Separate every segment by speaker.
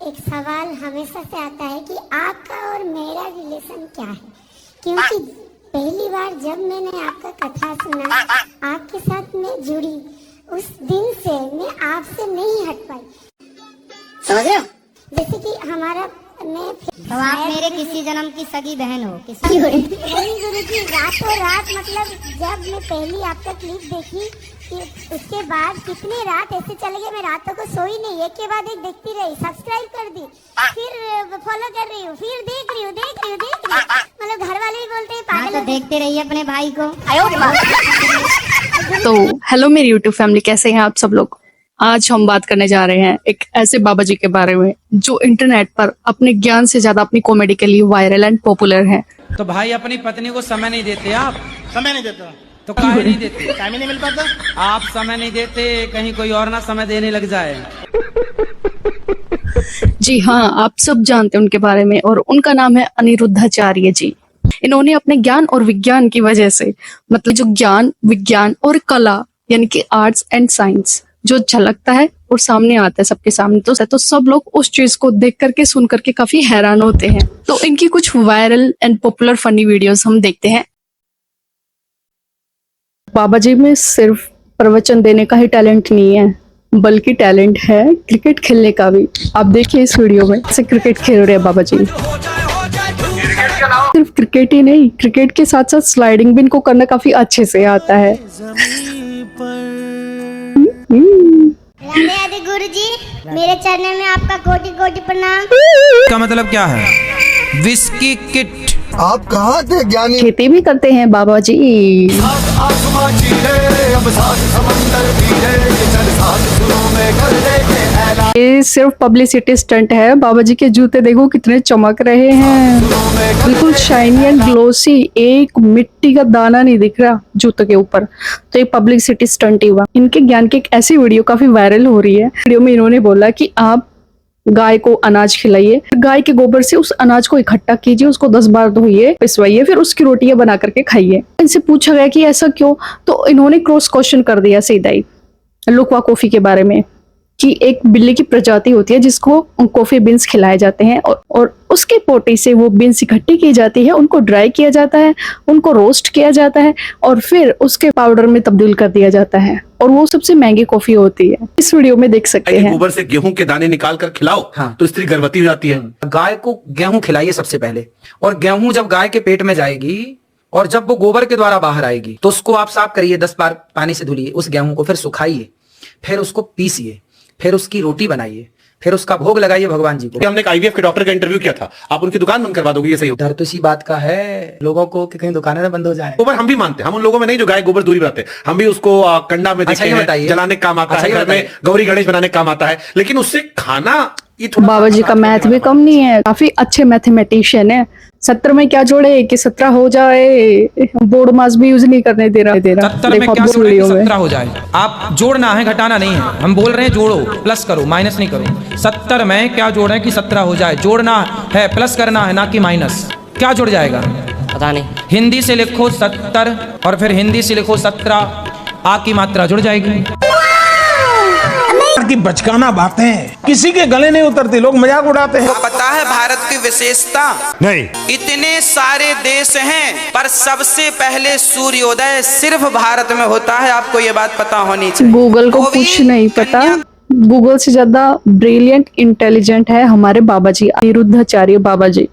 Speaker 1: एक सवाल हमेशा से आता है कि आपका और मेरा रिलेशन क्या है, क्योंकि पहली बार जब मैंने आपका कथा सुना, आपके साथ मैं जुड़ी, उस दिन से मैं आपसे नहीं हट पाई।
Speaker 2: समझ रहे हो?
Speaker 1: जैसे कि हमारा मैं
Speaker 2: तो आप मेरे किसी जन्म की सगी बहन हो, किसी हो?
Speaker 1: नहीं गुरुजी, रातों रात मतलब जब मैं पहली आपका क्लिप देखी कि उसके बाद कितने रात ऐसे चले गए, मैं रातों को सोई नहीं, एक के बाद एक देखती रही, सब्सक्राइब कर दी, फिर फॉलो कर रही हूँ, फिर देख रही हूँ, मतलब घर वाले भी बोलते हैं
Speaker 2: हाँ,
Speaker 1: पागल
Speaker 2: तो देखते रहिए अपने भाई को।
Speaker 3: तो हेलो मेरी यूट्यूब फैमिली, कैसे हैं आप सब लोग। आज हम बात करने जा रहे हैं एक ऐसे बाबा जी के बारे में जो इंटरनेट पर अपने ज्ञान से ज्यादा अपनी कॉमेडी के लिए वायरल एंड पॉपुलर हैं।
Speaker 4: तो भाई अपनी पत्नी को समय नहीं देते आप?
Speaker 5: समय नहीं देता
Speaker 4: तो काहे नहीं देते?
Speaker 5: टाइम ही नहीं मिल पाता।
Speaker 4: आप समय नहीं देते, कहीं कोई और ना समय देने लग जाए।
Speaker 3: जी हाँ, आप सब जानते हैं उनके बारे में, और उनका नाम है अनिरुद्धाचार्य जी। इन्होंने अपने ज्ञान और विज्ञान की वजह से, मतलब जो ज्ञान, विज्ञान और कला यानी कि आर्ट्स एंड साइंस जो झलकता है और सामने आता है सबके सामने, तो सब लोग उस चीज को देख करके सुन करके काफी हैरान होते हैं। तो इनकी कुछ viral and popular funny videos हम देखते हैं। बाबा जी में सिर्फ प्रवचन देने का ही टैलेंट नहीं है, बल्कि टैलेंट है क्रिकेट खेलने का भी। आप देखिए इस वीडियो में से क्रिकेट खेल रहे हैं बाबा जी। सिर्फ क्रिकेट ही नहीं, क्रिकेट के साथ साथ स्लाइडिंग भी इनको करना काफी अच्छे से आता है।
Speaker 2: राधे राधे गुरुजी, मेरे चरणों में आपका कोटि कोटि प्रणाम।
Speaker 4: का मतलब क्या है? Whisky kit.
Speaker 6: आप कहाँ थे ज्ञानी?
Speaker 3: खेती भी करते हैं बाबा जी। ये सिर्फ पब्लिसिटी स्टंट है। बाबा जी के जूते देखो कितने चमक रहे हैं, बिल्कुल शाइनी एंड ग्लोसी, एक मिट्टी का दाना नहीं दिख रहा जूतों के ऊपर। तो ये पब्लिसिटी स्टंट ही हुआ। इनके ज्ञान की एक ऐसी वीडियो काफी वायरल हो रही है। वीडियो में इन्होंने बोला कि आप गाय को अनाज खिलाइए, गाय के गोबर से उस अनाज को इकट्ठा कीजिए, उसको 10 बार धोइए, पिसवाइए, फिर उसकी रोटियां बना करके खाइए। इनसे पूछा गया कि ऐसा क्यों, तो इन्होंने क्रॉस क्वेश्चन कर दिया सीधा ही लुकवा कॉफी के बारे में, कि एक बिल्ली की प्रजाति होती है जिसको कॉफी बीन्स खिलाए जाते हैं, और उसके पोटी से वो बीन्स इकट्ठी की जाती है, उनको ड्राई किया जाता है, उनको रोस्ट किया जाता है, और फिर उसके पाउडर में तब्दील कर दिया जाता है, और वो सबसे महंगी कॉफी होती है। इस वीडियो में देख सकते हैं।
Speaker 7: गोबर से गेहूं के दाने निकाल कर खिलाओ, हाँ, तो स्त्री गर्भवती हो जाती है।
Speaker 8: गाय को गेहूं खिलाइए सबसे पहले, और गेहूं जब गाय के पेट में जाएगी और जब वो गोबर के द्वारा बाहर आएगी तो उसको आप साफ करिए, 10 बार पानी से धुलिए उस गेहूं को, फिर सुखाइए, फिर उसको पीसिए, फिर उसकी रोटी बनाइए, फिर उसका भोग लगाइए भगवान जी को।
Speaker 7: हमने एक आईवीएफ के डॉक्टर का इंटरव्यू किया था, आप उनकी दुकान बंद करवा दोगे, ये सही होता
Speaker 8: डर तो इसी बात का है लोगों को कि कहीं दुकानें ना बंद हो जाए।
Speaker 7: गोबर हम भी मानते हैं, हम उन लोगों में नहीं जो गाय गोबर दूरी बनाते, हम भी उसको कंडा में देखते हैं, जलाने का काम आता है, घर में गौरी गणेश बनाने का काम आता है, लेकिन उससे खाना
Speaker 3: बाबा जी का मैथ भी कम नहीं है, काफी अच्छे मैथमेटिशियन है। 17 में क्या जोड़े कि 17 हो जाए, बोर्ड मास भी यूज नहीं करने दे रहा।
Speaker 4: 17 में क्या जोड़े कि 17 हो जाए? आप जोड़ना है, घटाना नहीं है। हम बोल रहे हैं जोड़ो, प्लस करो, माइनस नहीं करो। 17 में क्या जोड़े कि 17 हो जाए? जोड़ना है, प्लस करना है, ना कि माइनस। क्या जुड़ जाएगा
Speaker 8: पता नहीं।
Speaker 4: हिंदी से लिखो 70 और फिर हिंदी से लिखो 17, आ की मात्रा जुड़ जाएगी।
Speaker 5: की बचकाना बातें किसी के गले नहीं उतरती, लोग मजाक उड़ाते हैं।
Speaker 9: पता है भारत की विशेषता?
Speaker 5: नहीं।
Speaker 9: इतने सारे देश हैं पर सबसे पहले सूर्योदय सिर्फ भारत में होता है। आपको ये बात पता होनी चाहिए।
Speaker 3: गूगल को कुछ नहीं पता, गूगल से ज्यादा ब्रिलियंट इंटेलिजेंट है हमारे बाबा जी, अनिरुद्धाचार्य बाबा जी।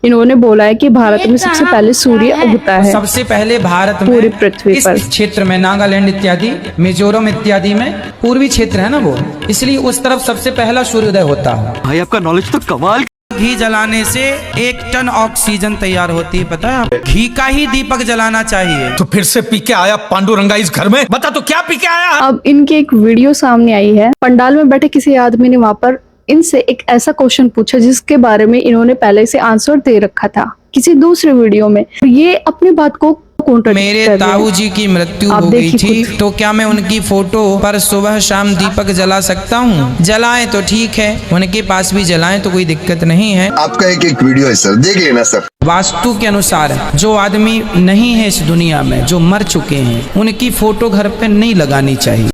Speaker 3: इन्होंने बोला है कि भारत में सबसे पहले सूर्य उगता है।
Speaker 4: सबसे पहले भारत में
Speaker 3: पूरी पृथ्वी पर,
Speaker 4: इस क्षेत्र में, नागालैंड इत्यादि, मिजोरम इत्यादि में, पूर्वी क्षेत्र है ना वो, इसलिए उस तरफ सबसे पहला सूर्योदय होता है।
Speaker 6: भाई आपका नॉलेज तो कमाल।
Speaker 9: घी जलाने से 1 टन ऑक्सीजन तैयार होती है, पता है आप? घी का ही दीपक जलाना चाहिए।
Speaker 5: तो फिर से पी के आया पांडुरंगा इस घर में, बता तो क्या पी के आया?
Speaker 3: अब इनकी एक वीडियो सामने आई है। पंडाल में बैठे किसी आदमी ने वहां पर इनसे एक ऐसा क्वेश्चन पूछा जिसके बारे में इन्होंने पहले से आंसर दे रखा था किसी दूसरे वीडियो में। ये अपनी बात को
Speaker 9: मेरे ताऊ जी की मृत्यु हो गई थी, तो क्या मैं उनकी फोटो पर सुबह शाम दीपक जला सकता हूँ? जलाएं तो ठीक है, उनके पास भी जलाएं तो कोई दिक्कत नहीं है।
Speaker 6: आपका एक वीडियो है सर, देख लेना सर।
Speaker 9: वास्तु के अनुसार जो आदमी नहीं है इस दुनिया में, जो मर चुके हैं, उनकी फोटो घर पे नहीं लगानी चाहिए।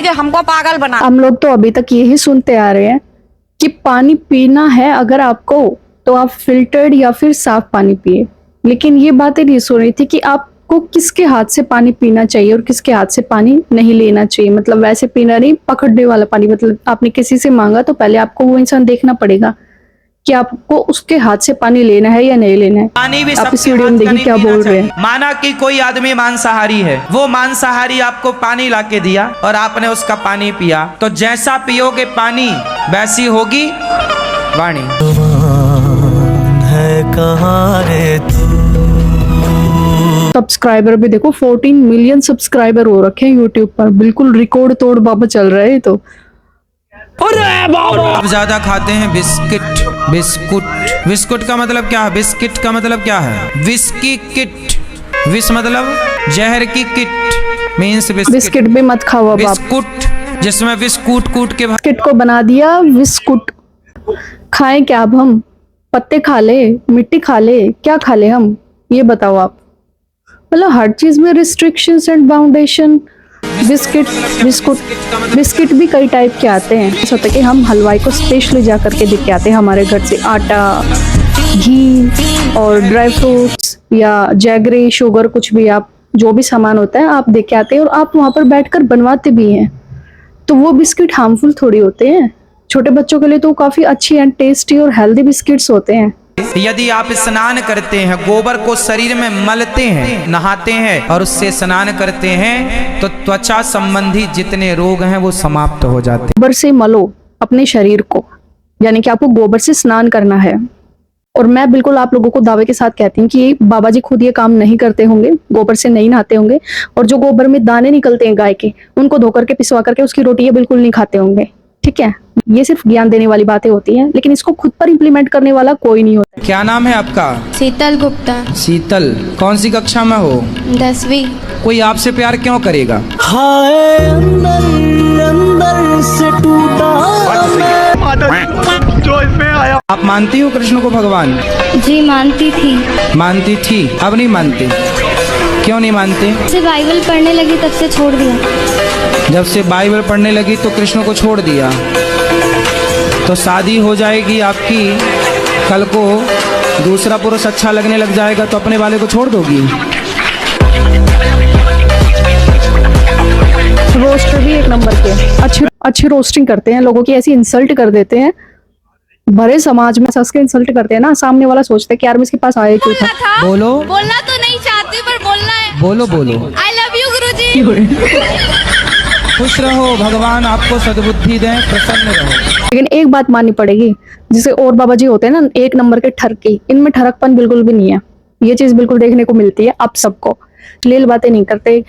Speaker 10: के हमको पागल बना।
Speaker 3: हम लोग तो अभी तक यही सुनते आ रहे हैं कि पानी पीना है अगर आपको तो आप फिल्टर्ड या फिर साफ पानी पिए, लेकिन ये बातें नहीं सुन रही थी कि आपको किसके हाथ से पानी पीना चाहिए और किसके हाथ से पानी नहीं लेना चाहिए। मतलब वैसे पीना नहीं, पकड़ने वाला पानी। मतलब आपने किसी से मांगा तो पहले आपको वो इंसान देखना पड़ेगा कि आपको उसके हाथ से पानी लेना है या नहीं लेना है।
Speaker 9: पानी भी
Speaker 3: आप इस
Speaker 9: सबके
Speaker 3: वीडियो में
Speaker 9: हाथ का
Speaker 3: देखिए
Speaker 9: नहीं
Speaker 3: क्या
Speaker 9: पीना
Speaker 3: बोल रहे
Speaker 9: चाहिए।
Speaker 3: हैं।
Speaker 9: माना कि कोई आदमी मांसाहारी है, वो मांसाहारी आपको पानी लाके दिया और आपने उसका पानी पिया, तो जैसा पियोगे पानी वैसी होगी वाणी।
Speaker 3: सब्सक्राइबर भी देखो 14 मिलियन सब्सक्राइबर हो रखे हैं यूट्यूब पर। बिल्कुल रिकॉर्ड तोड़ बाबा चल रहा है। तो
Speaker 9: अब ज्यादा खाते हैं बिस्किट। बिस्कुट, बिस्कुट का मतलब क्या है? बिस्किट का मतलब क्या है? Whisky kit. विस मतलब जहर की किट मीन्स
Speaker 3: बिस्किट भी मत खाओ अब आप।
Speaker 9: बिस्कुट जिसमें विस कूट कूट के
Speaker 3: बिस्किट को बना दिया बिस्कुट। खाएं क्या अब हम? पत्ते खा ले, मिट्टी खा ले, क्या खा ले हम? ये बताओ आप। मतलब हर चीज में रिस्ट्रिक्शंस एंड बाउंडेशन। बिस्किट भी कई टाइप के आते हैं। ऐसा होता है कि हम हलवाई को स्पेशली जा करके देख के आते हैं हमारे घर से आटा, घी और ड्राई फ्रूट्स या जैगरी, शुगर, कुछ भी आप जो भी सामान होता है आप देख के आते हैं और आप वहां पर बैठकर बनवाते भी हैं। तो वो बिस्किट हार्मफुल थोड़ी होते हैं। छोटे बच्चों के लिए तो काफी अच्छी एंड टेस्टी और हेल्दी बिस्किट्स होते हैं।
Speaker 9: यदि आप स्नान करते हैं, गोबर को शरीर में मलते हैं, नहाते हैं और उससे स्नान करते हैं, तो त्वचा संबंधी जितने रोग हैं वो समाप्त हो जाते हैं।
Speaker 3: गोबर से मलो अपने शरीर को, यानी कि आपको गोबर से स्नान करना है। और मैं बिल्कुल आप लोगों को दावे के साथ कहती हूँ कि बाबा जी खुद ये काम नहीं करते होंगे, गोबर से नहीं नहाते होंगे, और जो गोबर में दाने निकलते हैं गाय के, उनको धो करके पिसवा करके उसकी रोटी ये बिल्कुल नहीं खाते होंगे। ठीक है, ये सिर्फ ज्ञान देने वाली बातें होती हैं, लेकिन इसको खुद पर इम्प्लीमेंट करने वाला कोई नहीं होता।
Speaker 9: क्या नाम है आपका?
Speaker 2: शीतल गुप्ता।
Speaker 9: शीतल, कौन सी कक्षा में हो?
Speaker 2: 10वीं।
Speaker 9: कोई आपसे प्यार क्यों करेगा? आप मानती हो कृष्ण को भगवान?
Speaker 2: जी मानती थी।
Speaker 9: मानती थी, अब नहीं मानती। क्यों नहीं मानते?
Speaker 2: से बाइबल पढ़ने लगी तब से छोड़ दिया।
Speaker 9: जब से बाइबल पढ़ने लगी तो कृष्ण को छोड़ दिया। तो शादी हो जाएगी आपकी, कल को दूसरा पुरुष अच्छा लगने लग जाएगा तो अपने वाले को छोड़ दोगी?
Speaker 3: रोस्टर भी एक नंबर के अच्छी रोस्टिंग करते हैं, लोगों की ऐसी इंसल्ट कर देते हैं। भरे समाज में सस के इंसल्ट करते हैं ना, सामने वाला सोचता है कि यार मैं इसके पास आया क्यों था।
Speaker 9: बोलो।
Speaker 10: बोलना तो नहीं चाहती पर बोलना है।
Speaker 9: बोलो बोलो।
Speaker 10: आई लव यू गुरुजी।
Speaker 9: खुश रहो, भगवान आपको सद्बुद्धि दें, प्रसन्न रहो।
Speaker 3: लेकिन एक बात माननी पड़ेगी, जिसे और बाबा जी होते हैं ना एक नंबर के ठरकी, इनमें ठरकपन बिल्कुल भी नहीं है। ये चीज बिल्कुल देखने को मिलती है आप सबको। लील बातें नहीं करते,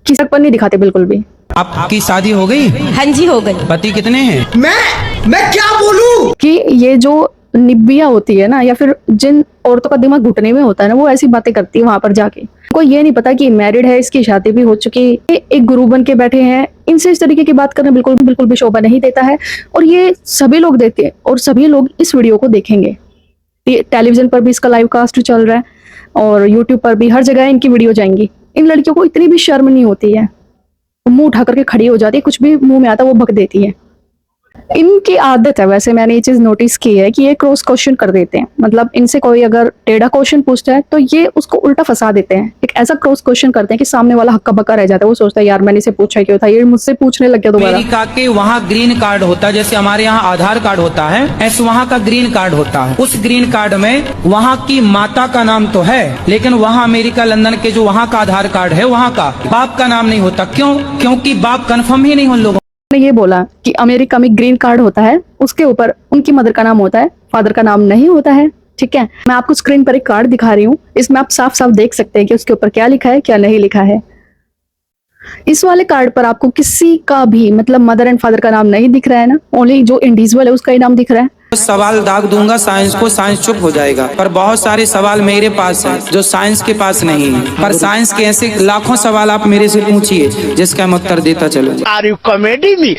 Speaker 3: किसकपन नहीं दिखाते बिल्कुल भी।
Speaker 9: आपकी शादी हो गई?
Speaker 10: हाँ जी हो गई।
Speaker 9: पति कितने हैं?
Speaker 6: मैं क्या बोलूं?
Speaker 3: कि ये जो निब्बिया होती है ना, या फिर जिन औरतों का दिमाग घुटने में होता है ना, वो ऐसी बातें करती है वहां पर जाके। कोई ये नहीं पता कि मैरिड है, इसकी शादी भी हो चुकी है, एक गुरु बन के बैठे हैं। इनसे इस तरीके की बात करना बिल्कुल भी शोभा नहीं देता है। और ये सभी लोग देखते हैं और सभी लोग इस वीडियो को देखेंगे। टेलीविजन पर भी इसका लाइव कास्ट चल रहा है और यूट्यूब पर भी, हर जगह इनकी वीडियो जाएंगी। इन लड़कियों को इतनी भी शर्म नहीं होती है, मुंह उठा करके खड़ी हो जाती है, कुछ भी मुंह में आता वो बक देती है। इनकी आदत है, वैसे मैंने ये चीज नोटिस की है कि ये क्रॉस क्वेश्चन कर देते हैं। मतलब इनसे कोई अगर टेढ़ा क्वेश्चन पूछता है तो ये उसको उल्टा फंसा देते हैं। एक ऐसा क्रॉस क्वेश्चन करते हैं कि सामने वाला हक्का बक्का रह जाता है। वो सोचता है यार मैंने इसे पूछा क्यों था, ये मुझसे पूछने लग गया दोबारा।
Speaker 9: अमेरिका के वहाँ ग्रीन कार्ड होता है, जैसे हमारे यहाँ आधार कार्ड होता है, ऐसे वहाँ का ग्रीन कार्ड होता है। उस ग्रीन कार्ड में वहाँ की माता का नाम तो है, लेकिन वहाँ अमेरिका लंदन के जो वहाँ का आधार कार्ड है, वहाँ का बाप का नाम नहीं होता। क्यों? क्योंकि बाप कन्फर्म ही नहीं उन लोगों
Speaker 3: ने ये बोला कि अमेरिका में ग्रीन कार्ड होता है, उसके ऊपर उनकी मदर का नाम होता है, फादर का नाम नहीं होता है। ठीक है, मैं आपको स्क्रीन पर एक कार्ड दिखा रही हूँ, इसमें आप साफ साफ देख सकते हैं कि उसके ऊपर क्या लिखा है क्या नहीं लिखा है। इस वाले कार्ड पर आपको किसी का भी मतलब मदर एंड फादर का नाम नहीं दिख रहा है ना, ओनली जो इंडिविजुअल है उसका ही नाम दिख रहा है।
Speaker 9: सवाल दाग दूंगा साइंस को, साइंस चुप हो जाएगा। पर बहुत सारे सवाल मेरे पास हैं जो साइंस के पास नहीं है। पर साइंस के ऐसे लाखों सवाल आप मेरे से पूछिए जिसका मैं उत्तर देता चलूं।
Speaker 6: Are you comedy me?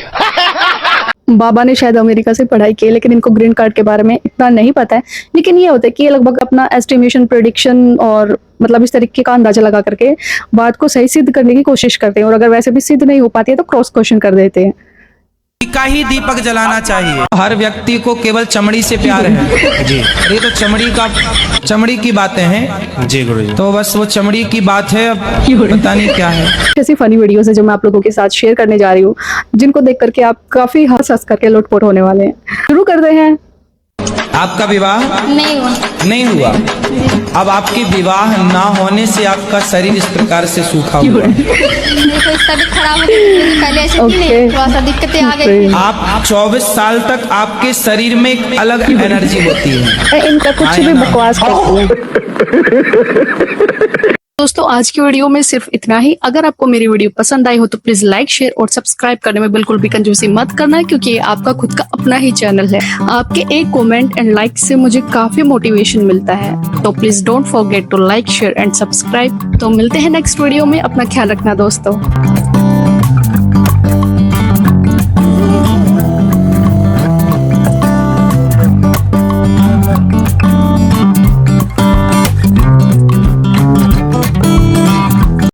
Speaker 3: बाबा ने शायद अमेरिका से पढ़ाई की है, लेकिन इनको ग्रीन कार्ड के बारे में इतना नहीं पता है। लेकिन ये होता है कि ये लगभग अपना एस्टिमेशन, प्रेडिक्शन और मतलब इस तरीके का अंदाजा लगा करके बात को सही सिद्ध करने की कोशिश करते हैं, और अगर वैसे भी सिद्ध नहीं हो पाती है तो क्रॉस क्वेश्चन कर देते हैं।
Speaker 9: का ही दीपक जलाना चाहिए। हर व्यक्ति को केवल चमड़ी से प्यार है जी। ये तो चमड़ी की बातें हैं जी गुरुजी। तो बस वो चमड़ी की बात है, अब पता नहीं क्या है।
Speaker 3: ऐसी फनी वीडियोस है जो मैं आप लोगों के साथ शेयर करने जा रही हूँ, जिनको देख करके आप काफी हंस करके लुटपुट होने वाले हैं। शुरू करते हैं।
Speaker 9: आपका विवाह नहीं हुआ। अब आपके विवाह ना होने से आपका शरीर इस प्रकार से सूखा हुआ है।
Speaker 10: खराब हो गई, पहले ऐसे थी नहीं, थोड़ा सा दिक्कतें आ गई।
Speaker 9: आप 24 साल तक आपके शरीर में एक अलग एनर्जी होती है।
Speaker 3: इनका कुछ भी बकवास करती है। दोस्तों आज की वीडियो में सिर्फ इतना ही। अगर आपको मेरी वीडियो पसंद आई हो तो प्लीज लाइक, शेयर और सब्सक्राइब करने में बिल्कुल भी कंजूसी मत करना, क्योंकि ये आपका खुद का अपना ही चैनल है। आपके एक कमेंट एंड लाइक से मुझे काफी मोटिवेशन मिलता है। तो please don't forget to like, share and subscribe. तो मिलते हैं नेक्स्ट वीडियो में। अपना ख्याल रखना दोस्तों।